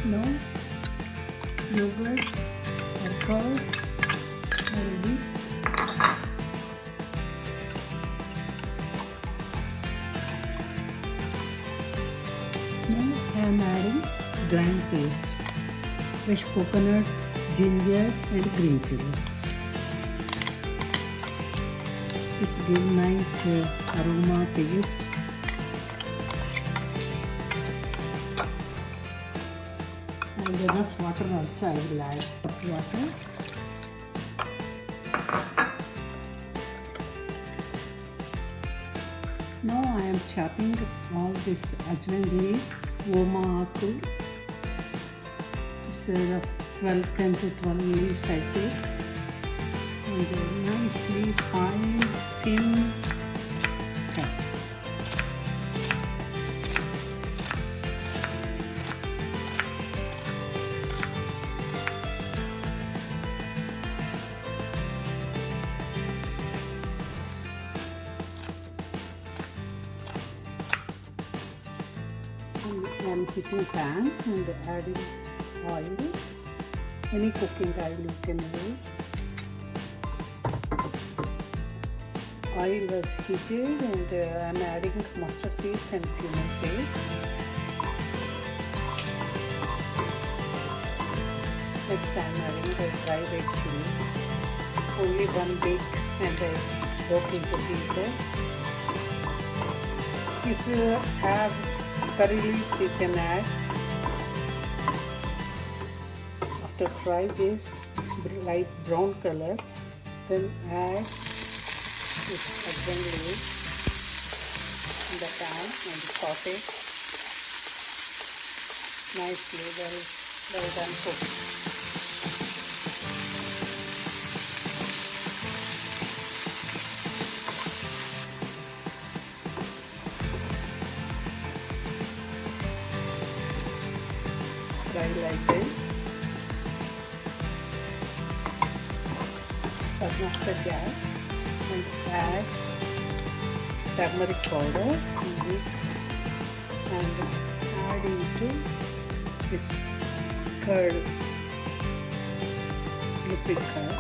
Now yogurt or curd or whisk. Now I am adding grind paste, fresh coconut, ginger and green chili. It's give nice aroma taste. And enough water also I will add water. Now I am chopping all this ajwain leaf, Amma aku. It's 10 to 12 leaves I take. And nicely fine, thin cut. I am heating pan and adding oil. Any cooking oil you can use. Oil was heated and I am adding mustard seeds and cumin seeds. Next I am adding the dry red chili. Only one big and I broke into pieces. If you have curry leaves you can add. After fry this light brown color, then add this ajwain leaf in the pan and saute nicely. Well done cooked. Fry like this. Turn off the gas and add turmeric powder, mix and add into this curd, liquid curd.